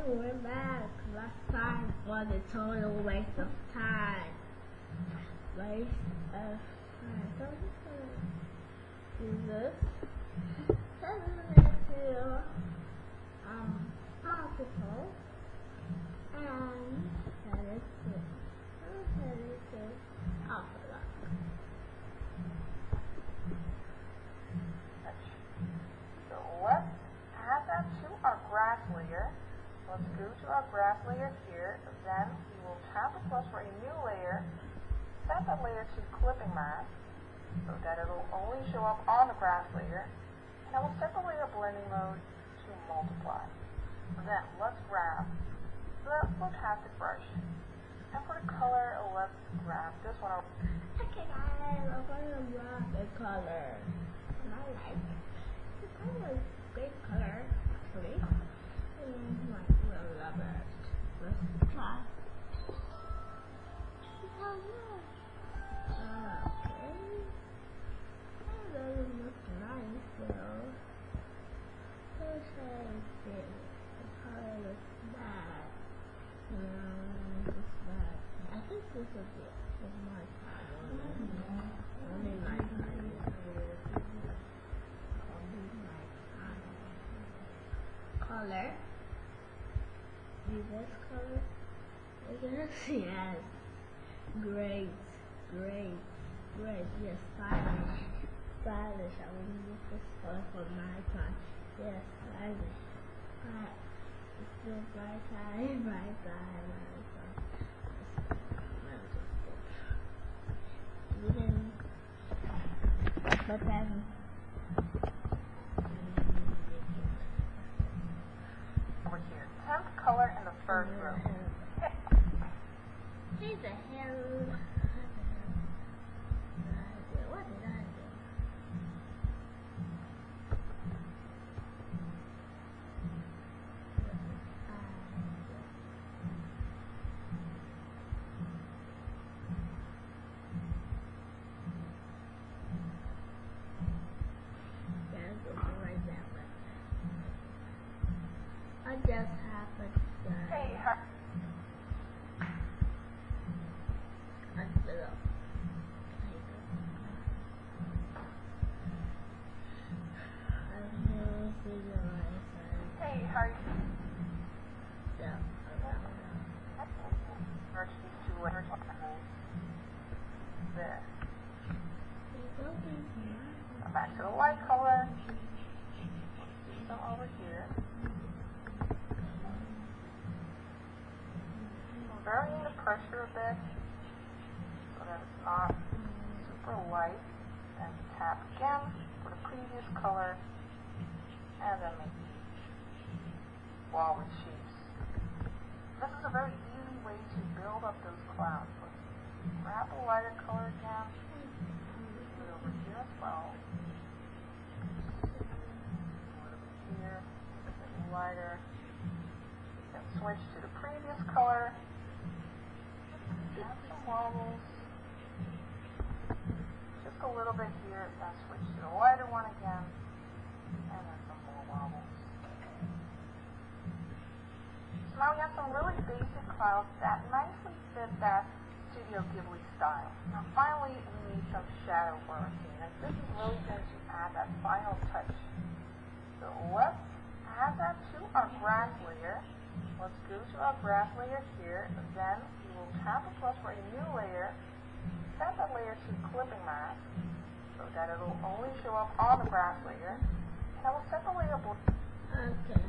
we're back. Last time was a total waste of time. Waste of time. So I'm just gonna do this. Then I'm gonna do multiple and set it to overlock. So let's add that to our grass layer. Let's go to our grass layer here. Then we will tap the plus for a new layer. Set that layer to clipping mask so that it will only show up on the grass layer. And I will set the layer blending mode to multiply. Then let's grab the stochastic brush. And for the color, let's grab this one. Okay guys, I'm gonna grab the color. And I like it. It's kind of a great color actually. I love it. Let's try. Okay. That doesn't look nice though. Let's say the color looks bad. It's bad. I think this will be my color. Only my color. Color. This color. We're gonna see as great. Yes, stylish. I will use this color for my time. Yes, stylish. But it's still bright eye. But then Over here. 10th color in the first row. Here's the hell. What did I do? I just happened to Hey, how are you? Merge these two layers. There. Come back to the light color. Some over here. I'm varying the pressure a bit so that it's not super light. Then tap again for the previous color, and then make walrus shapes. This is a very easy way to build up those clouds. Let's grab the lighter color again. Put it over here as well. Put it over here. Make it lighter. Then switch to the previous color. Add some wobbles. Just a little bit here. Then switch to the lighter one again. And then some more wobbles. So now we have some really basic clouds that nicely fit that Studio Ghibli style. Now finally, we need some shadow for our scene, and this is really going to add that final touch. So let's add that to our grass layer. Let's go to our grass layer here, then we will tap the plus for a new layer, set that layer to clipping mask, so that it will only show up on the grass layer, and I will set the layer Okay.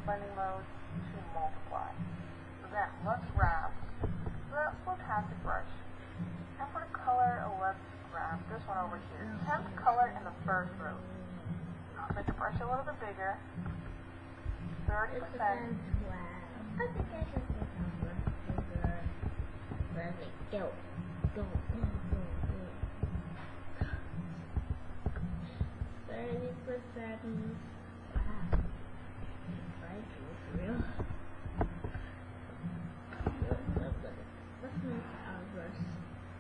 blending mode to multiply. So then let's grab the stochastic brush. And for the color, let's grab this one over here. 10th color in the first row. I'll make the brush a little bit bigger. 30%. I think I should put some brush bigger. Go. 30%. Wow. Right, it's real. Let's make our brush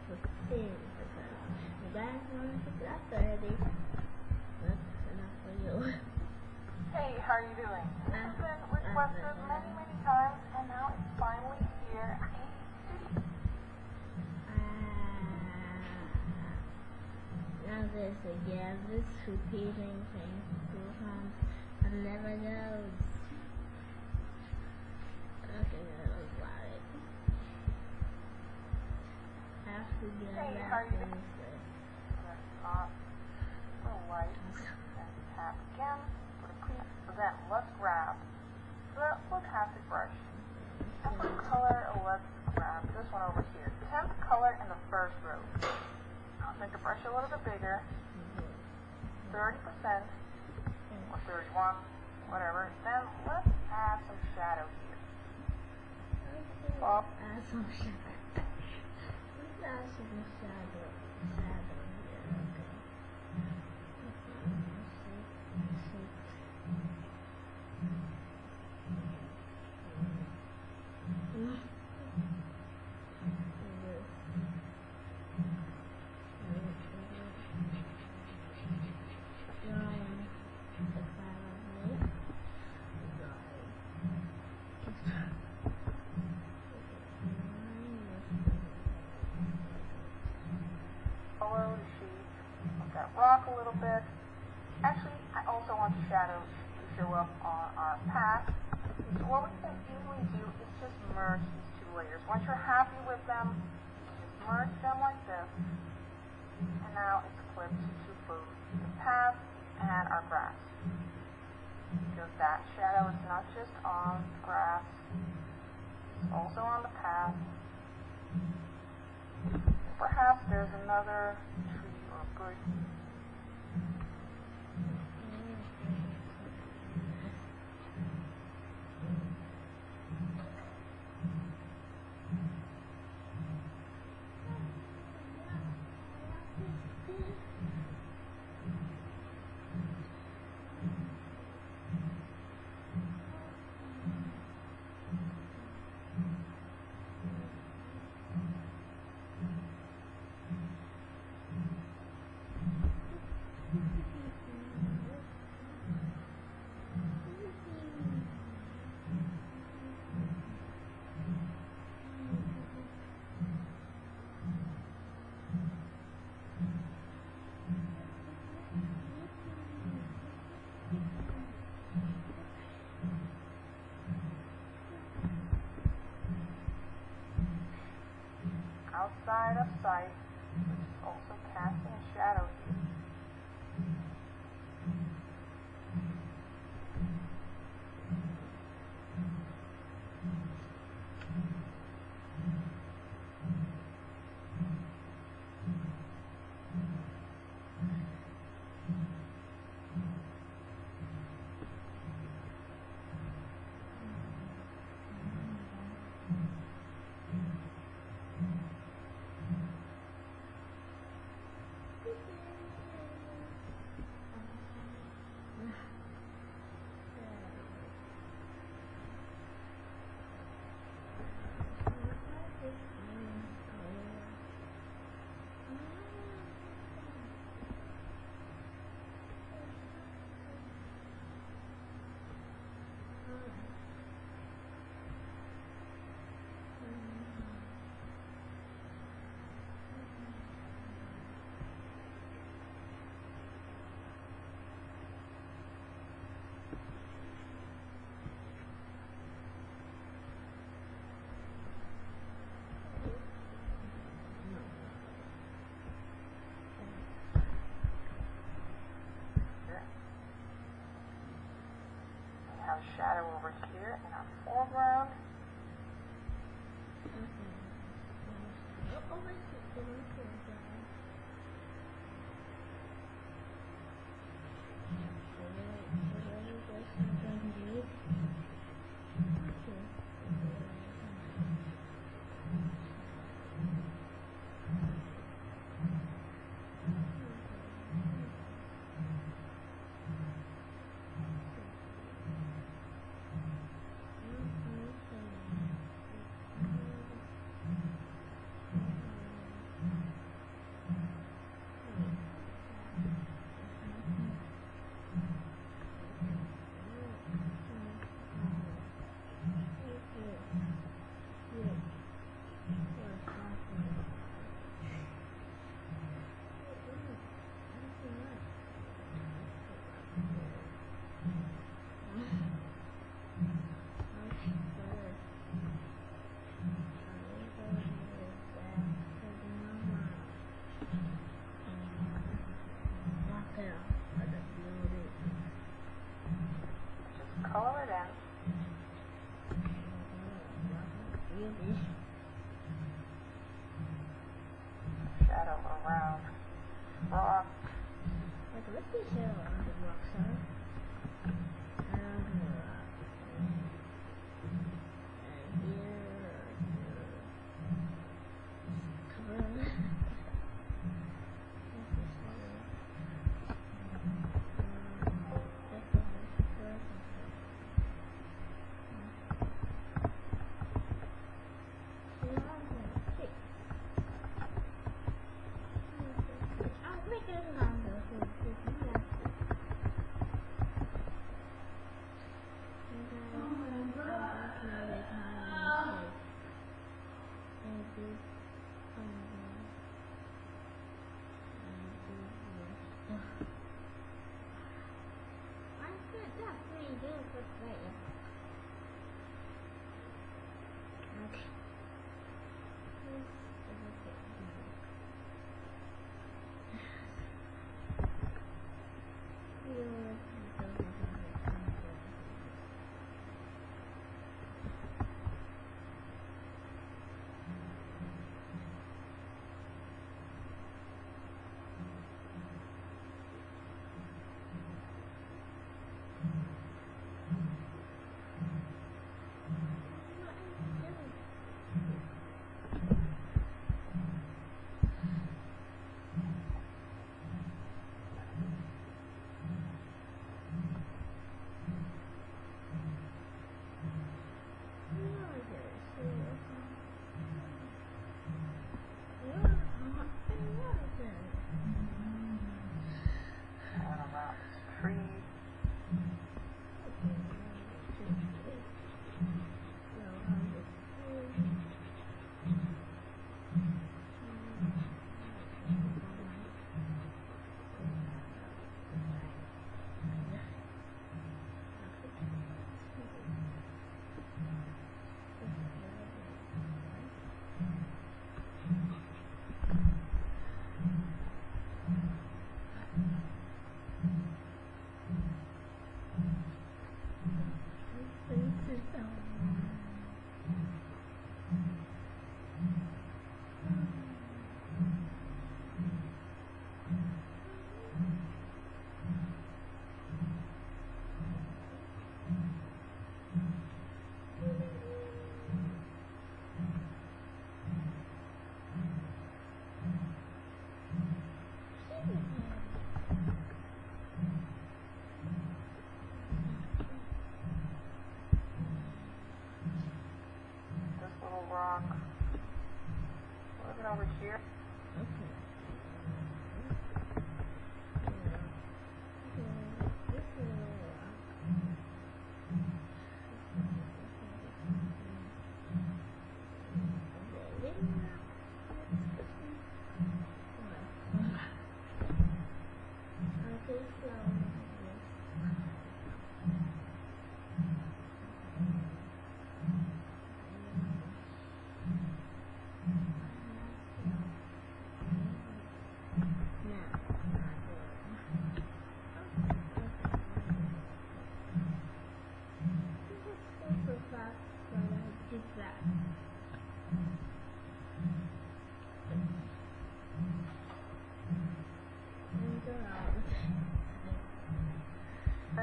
15%. You guys want to put that 30? That's enough for you. Hey, how are you doing? This has been requested many times, and now it's finally here in studio. Now this again, this repeating thing 2 times. I never knows. Okay, that was like. Have to get that thing first. Let's off the light and tap again for the crease. So then let's grab the stochastic brush. And for the color, let's grab this one over here. 10th color in the first row. I'll make the brush a little bit bigger. 30% or 31, whatever. Then let's add some shadow here. Add some shadow. Let's add some shadow here. Follow the shape of that rock a little bit. Actually, I also want the shadows to show up on our path. So what we can easily do is just merge these 2 layers. Once you're happy with them, just merge them like this. And now it's clipped to both the path and our grass. Because that shadow is not just on the grass, it's also on the path. Perhaps there's another tree or bush. Outside of sight, which is also casting a shadow here. our shadow over here in our foreground. Color it in. Shadow around rock. What's the shadow on the rock side? Around the rock. And here. Cover it.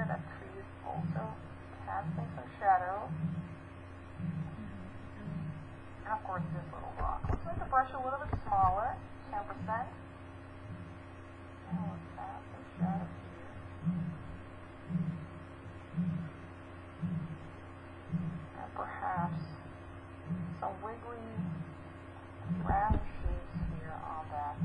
here that tree is also casting some shadow. And of course this little rock. Let's make the brush a little bit smaller, 10%. And let's add some shadow here. And perhaps some wiggly round shapes here on that.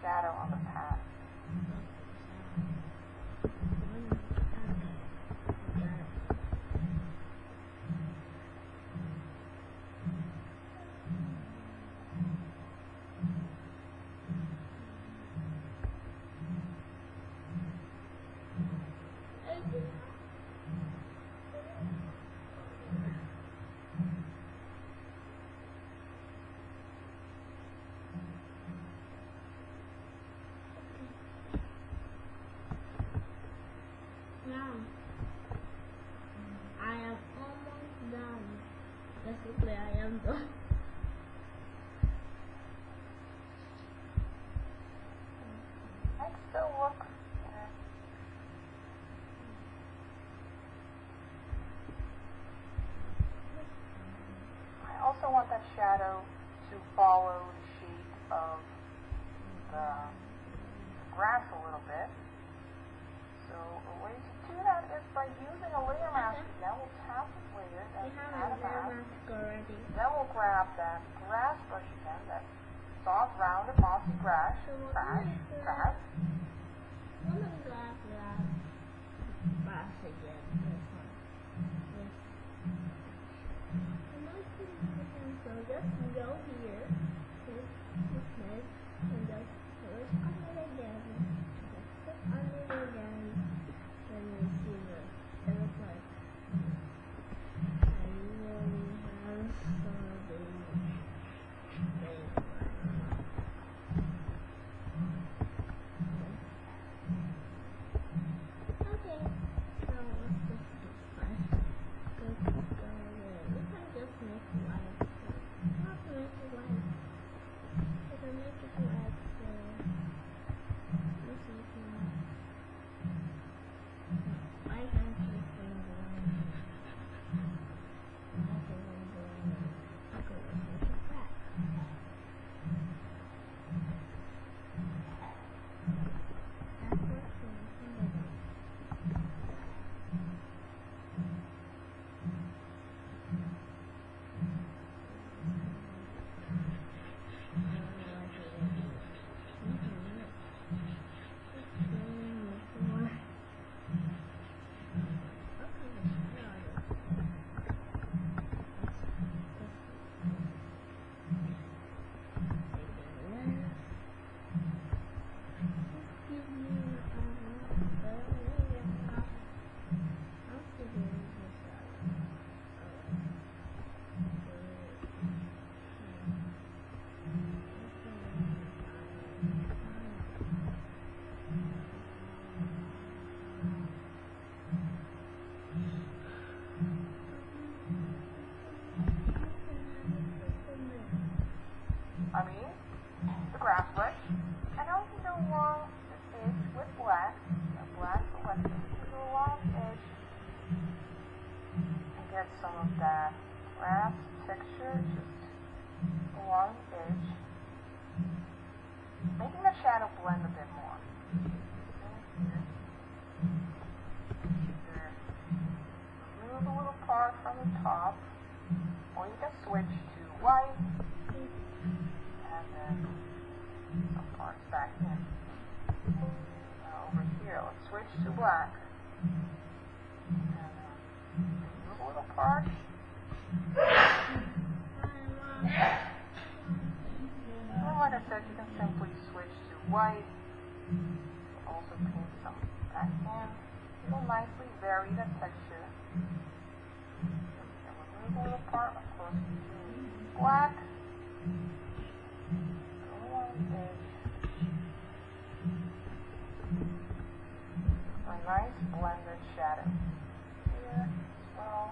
Shadow on the path. I am almost done. Basically, I am done. I still look. I also want that shadow to follow the shape of the grass a little bit. So a way to do that is by using a layer mask. Now we'll tap this layer and add a mask. Then we'll grab that grass brush again, that soft, rounded, mossy grass. Grass. One of the grass again. This one. So just go here. This and just push under it again. Just put under it again. Then you see this. It looks like I really have some of these things right now. Okay, so let's just do first. We can just make white. Not to make it white. We can make it white. So this is I can keep them going. Okay, let's make it black. That's what's the grass brush. And now we can go along the edge with black. Black selected. We can go along the edge and get some of that grass texture just along the edge. Making the shadow blend a bit more. Remove a little part from the top, or you can switch to white. And then some parts back in. Now over here, let's switch to black. And remove a little part. And like I said, you can simply switch to white. Also paint some back in. It will nicely vary the texture. So we can remove a little part, of course, black. Bring nice blended shadow here as well.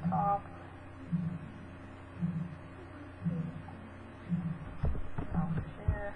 Top. Over here.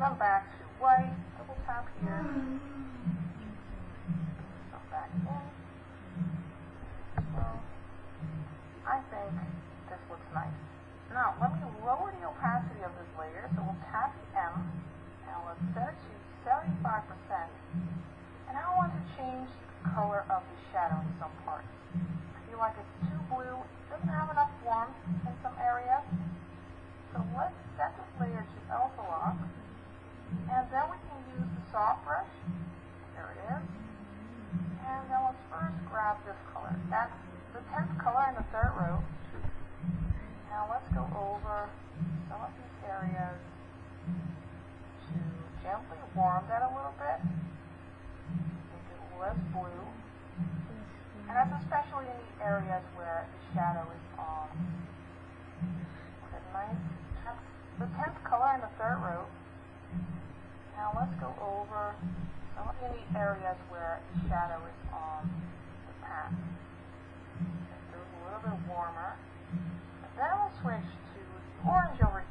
Then back to white, double tap here. Come back in. Well, I think this looks nice. Now, let me lower the opacity of this layer, so we'll tap the M, and let's set it to 75%. And I want to change the color of the shadow in some parts. I feel like it's too blue, it doesn't have enough warmth in some areas. So let's set this layer to alpha lock. And then we can use the soft brush. There it is. And then let's first grab this color. That's the 10th color in the third row. Now let's go over some of these areas to gently warm that a little bit. Make it less blue. And that's especially in the areas where the shadow is on. With a nice, the 10th color in the third row. Now let's go over some of the areas where the shadow is on the path. Make those a little bit warmer. And then we'll switch to the orange over